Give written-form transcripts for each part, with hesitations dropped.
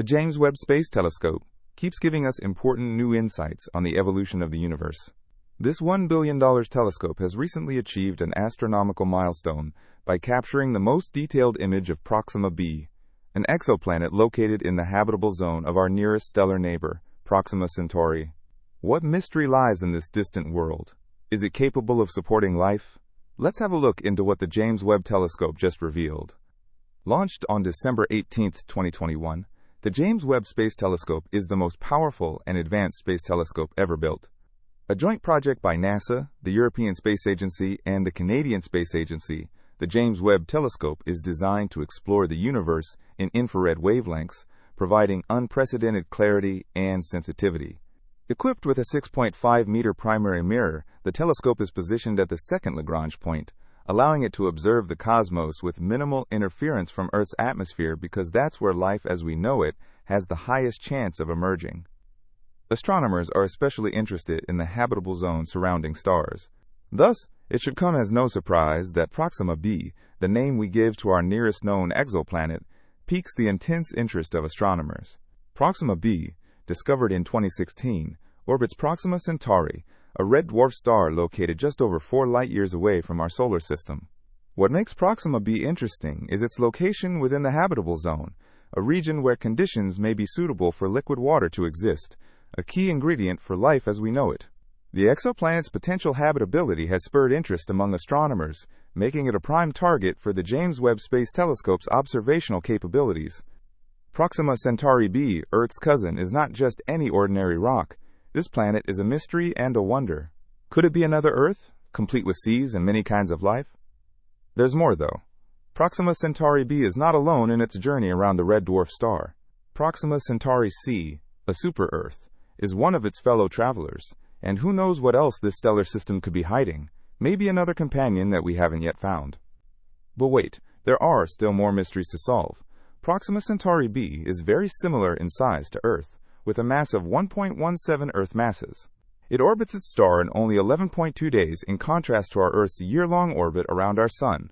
The James Webb Space Telescope keeps giving us important new insights on the evolution of the universe. This $1 billion telescope has recently achieved an astronomical milestone by capturing the most detailed image of Proxima b, an exoplanet located in the habitable zone of our nearest stellar neighbor, Proxima Centauri. What mystery lies in this distant world? Is it capable of supporting life? Let's have a look into what the James Webb Telescope just revealed. Launched on December 18, 2021, the James Webb Space Telescope is the most powerful and advanced space telescope ever built. A joint project by NASA, the European Space Agency, and the Canadian Space Agency, the James Webb Telescope is designed to explore the universe in infrared wavelengths, providing unprecedented clarity and sensitivity. Equipped with a 6.5-meter primary mirror, the telescope is positioned at the second Lagrange point, allowing it to observe the cosmos with minimal interference from Earth's atmosphere because that's where life as we know it has the highest chance of emerging. Astronomers are especially interested in the habitable zone surrounding stars. Thus, it should come as no surprise that Proxima b, the name we give to our nearest known exoplanet, piques the intense interest of astronomers. Proxima b, discovered in 2016, orbits Proxima Centauri, a red dwarf star located just over 4 light-years away from our solar system. What makes Proxima b interesting is its location within the habitable zone, a region where conditions may be suitable for liquid water to exist, a key ingredient for life as we know it. The exoplanet's potential habitability has spurred interest among astronomers, making it a prime target for the James Webb Space Telescope's observational capabilities. Proxima Centauri b, Earth's cousin, is not just any ordinary rock. This planet is a mystery and a wonder. Could it be another Earth, complete with seas and many kinds of life? There's more, though. Proxima Centauri b is not alone in its journey around the red dwarf star. Proxima Centauri c, a super-Earth, is one of its fellow travelers, and who knows what else this stellar system could be hiding, maybe another companion that we haven't yet found. But wait, there are still more mysteries to solve. Proxima Centauri b is very similar in size to Earth, with a mass of 1.17 Earth masses. It orbits its star in only 11.2 days in contrast to our Earth's year-long orbit around our Sun.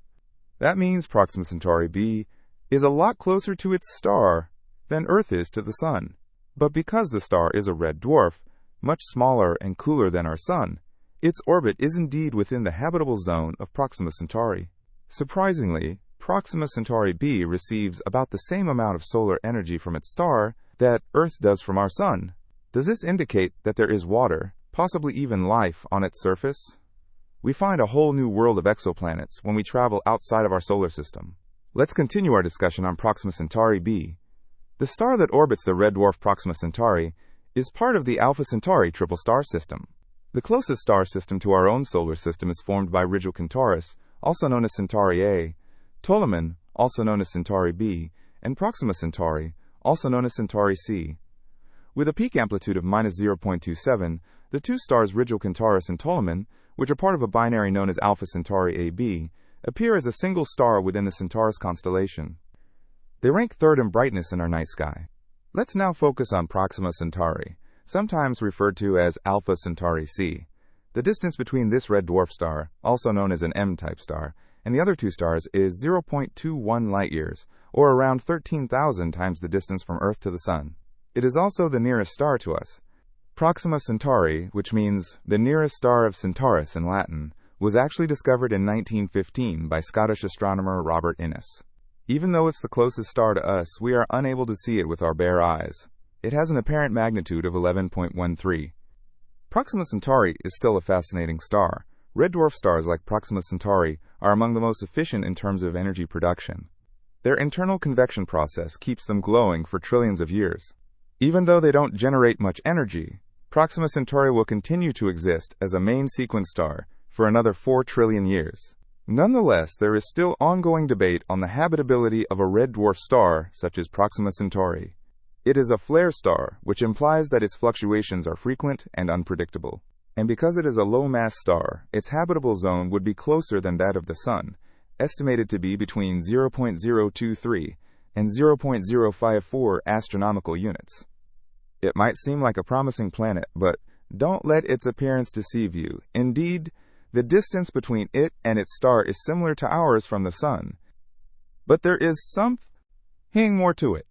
That means Proxima Centauri b is a lot closer to its star than Earth is to the Sun. But because the star is a red dwarf, much smaller and cooler than our Sun, its orbit is indeed within the habitable zone of Proxima Centauri. Surprisingly, Proxima Centauri b receives about the same amount of solar energy from its star that Earth does from our Sun. Does this indicate that there is water, possibly even life, on its surface? We find a whole new world of exoplanets when we travel outside of our solar system. Let's continue our discussion on Proxima Centauri b. The star that orbits the red dwarf Proxima Centauri is part of the Alpha Centauri triple star system. The closest star system to our own solar system is formed by Rigil Kentaurus, also known as Centauri A, Ptolemy, also known as Centauri b, and Proxima Centauri, also known as Centauri c. With a peak amplitude of -0.27, the two stars Rigil Kentaurus and Ptolemy, which are part of a binary known as Alpha Centauri AB, appear as a single star within the Centaurus constellation. They rank third in brightness in our night sky. Let's now focus on Proxima Centauri, sometimes referred to as Alpha Centauri c. The distance between this red dwarf star, also known as an M-type star, and the other two stars is 0.21 light-years, or around 13,000 times the distance from Earth to the Sun. It is also the nearest star to us. Proxima Centauri, which means the nearest star of Centaurus in Latin, was actually discovered in 1915 by Scottish astronomer Robert Innes. Even though it's the closest star to us, we are unable to see it with our bare eyes. It has an apparent magnitude of 11.13. Proxima Centauri is still a fascinating star. Red dwarf stars like Proxima Centauri are among the most efficient in terms of energy production. Their internal convection process keeps them glowing for trillions of years. Even though they don't generate much energy, Proxima Centauri will continue to exist as a main sequence star for another 4 trillion years. Nonetheless, there is still ongoing debate on the habitability of a red dwarf star such as Proxima Centauri. It is a flare star, which implies that its fluctuations are frequent and unpredictable. And because it is a low-mass star, its habitable zone would be closer than that of the Sun, estimated to be between 0.023 and 0.054 astronomical units. It might seem like a promising planet, but don't let its appearance deceive you. Indeed, the distance between it and its star is similar to ours from the Sun. But there is something more to it.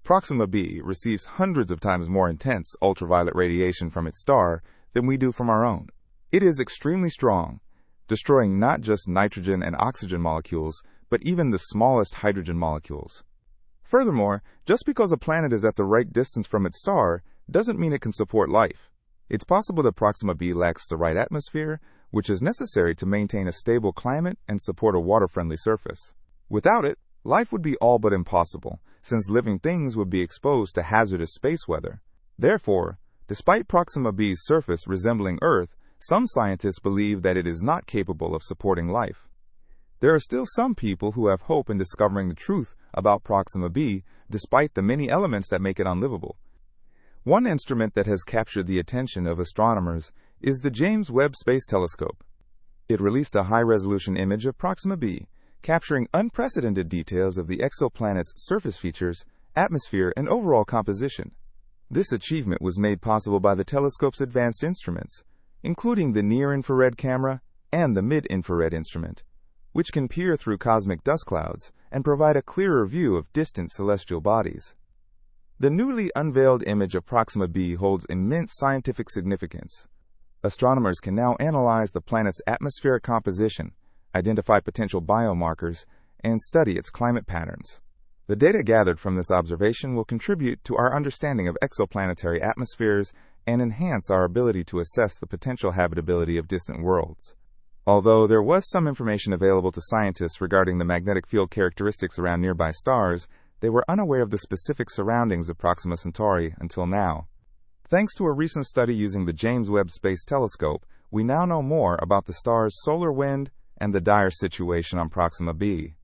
Proxima b receives hundreds of times more intense ultraviolet radiation from its star than we do from our own. It is extremely strong, destroying not just nitrogen and oxygen molecules, but even the smallest hydrogen molecules. Furthermore, just because a planet is at the right distance from its star doesn't mean it can support life. It's possible that Proxima b lacks the right atmosphere, which is necessary to maintain a stable climate and support a water-friendly surface. Without it, life would be all but impossible, since living things would be exposed to hazardous space weather. Therefore, despite Proxima b's surface resembling Earth, some scientists believe that it is not capable of supporting life. There are still some people who have hope in discovering the truth about Proxima b, despite the many elements that make it unlivable. One instrument that has captured the attention of astronomers is the James Webb Space Telescope. It released a high-resolution image of Proxima b, capturing unprecedented details of the exoplanet's surface features, atmosphere, and overall composition. This achievement was made possible by the telescope's advanced instruments, including the near-infrared camera and the mid-infrared instrument, which can peer through cosmic dust clouds and provide a clearer view of distant celestial bodies. The newly unveiled image of Proxima b holds immense scientific significance. Astronomers can now analyze the planet's atmospheric composition, identify potential biomarkers, and study its climate patterns. The data gathered from this observation will contribute to our understanding of exoplanetary atmospheres and enhance our ability to assess the potential habitability of distant worlds. Although there was some information available to scientists regarding the magnetic field characteristics around nearby stars, they were unaware of the specific surroundings of Proxima Centauri until now. Thanks to a recent study using the James Webb Space Telescope, we now know more about the star's solar wind and the dire situation on Proxima b.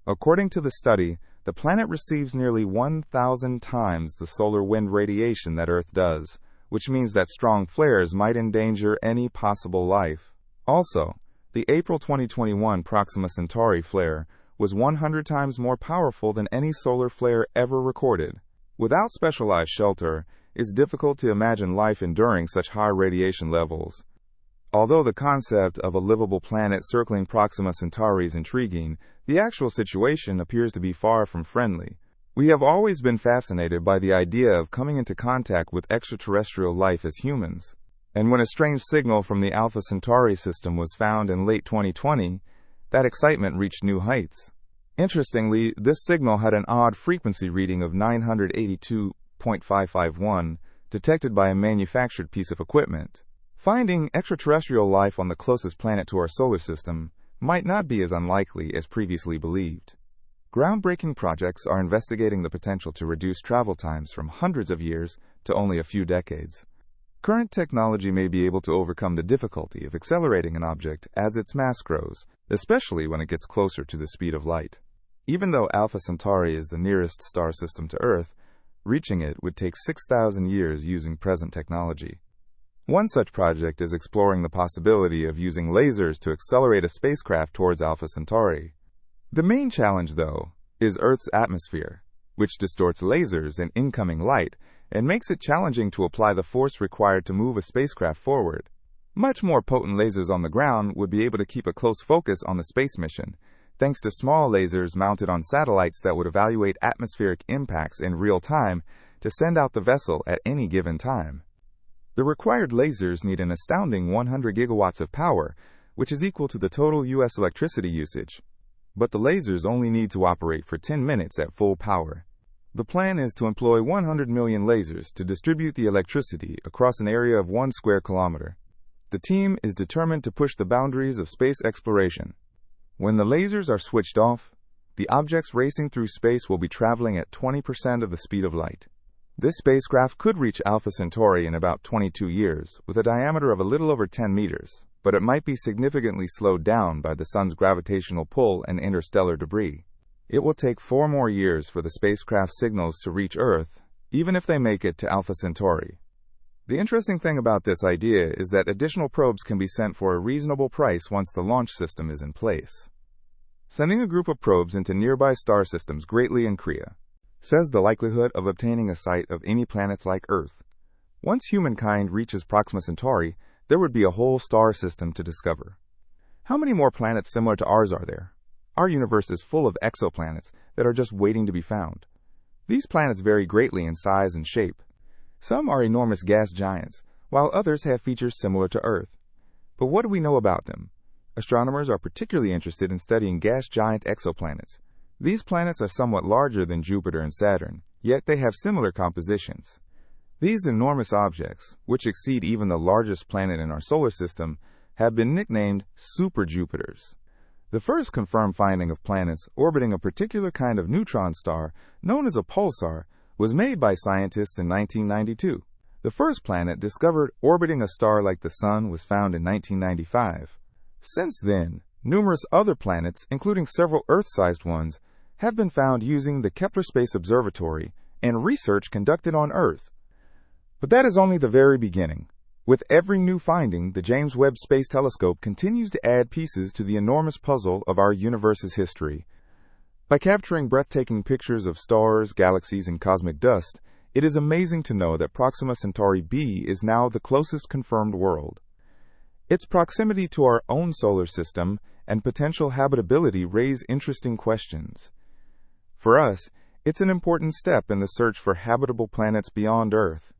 According to the study, the planet receives nearly 1,000 times the solar wind radiation that Earth does, which means that strong flares might endanger any possible life. Also, the April 2021 Proxima Centauri flare was 100 times more powerful than any solar flare ever recorded. Without specialized shelter, it's difficult to imagine life enduring such high radiation levels. Although the concept of a livable planet circling Proxima Centauri is intriguing, the actual situation appears to be far from friendly. We have always been fascinated by the idea of coming into contact with extraterrestrial life as humans. And when a strange signal from the Alpha Centauri system was found in late 2020, that excitement reached new heights. Interestingly, this signal had an odd frequency reading of 982.551, detected by a manufactured piece of equipment. Finding extraterrestrial life on the closest planet to our solar system might not be as unlikely as previously believed. Groundbreaking projects are investigating the potential to reduce travel times from hundreds of years to only a few decades. Current technology may be able to overcome the difficulty of accelerating an object as its mass grows, especially when it gets closer to the speed of light. Even though Alpha Centauri is the nearest star system to Earth, reaching it would take 6,000 years using present technology. One such project is exploring the possibility of using lasers to accelerate a spacecraft towards Alpha Centauri. The main challenge, though, is Earth's atmosphere, which distorts lasers and incoming light and makes it challenging to apply the force required to move a spacecraft forward. Much more potent lasers on the ground would be able to keep a close focus on the space mission, thanks to small lasers mounted on satellites that would evaluate atmospheric impacts in real time to send out the vessel at any given time. The required lasers need an astounding 100 gigawatts of power, which is equal to the total U.S. electricity usage. But the lasers only need to operate for 10 minutes at full power. The plan is to employ 100 million lasers to distribute the electricity across an area of 1 square kilometer. The team is determined to push the boundaries of space exploration. When the lasers are switched off, the objects racing through space will be traveling at 20% of the speed of light. This spacecraft could reach Alpha Centauri in about 22 years, with a diameter of a little over 10 meters, but it might be significantly slowed down by the sun's gravitational pull and interstellar debris. It will take 4 more years for the spacecraft's signals to reach Earth, even if they make it to Alpha Centauri. The interesting thing about this idea is that additional probes can be sent for a reasonable price once the launch system is in place. Sending a group of probes into nearby star systems greatly increases the likelihood of obtaining a sight of any planets like Earth. Once humankind reaches Proxima Centauri, there would be a whole star system to discover. How many more planets similar to ours are there? Our universe is full of exoplanets that are just waiting to be found. These planets vary greatly in size and shape. Some are enormous gas giants, while others have features similar to Earth. But what do we know about them? Astronomers are particularly interested in studying gas giant exoplanets. These planets are somewhat larger than Jupiter and Saturn, yet they have similar compositions. These enormous objects, which exceed even the largest planet in our solar system, have been nicknamed super-Jupiters. The first confirmed finding of planets orbiting a particular kind of neutron star, known as a pulsar, was made by scientists in 1992. The first planet discovered orbiting a star like the Sun was found in 1995. Since then, numerous other planets, including several Earth-sized ones, have been found using the Kepler Space Observatory and research conducted on Earth. But that is only the very beginning. With every new finding, the James Webb Space Telescope continues to add pieces to the enormous puzzle of our universe's history. By capturing breathtaking pictures of stars, galaxies, and cosmic dust, it is amazing to know that Proxima Centauri b is now the closest confirmed world. Its proximity to our own solar system and potential habitability raise interesting questions. For us, it's an important step in the search for habitable planets beyond Earth.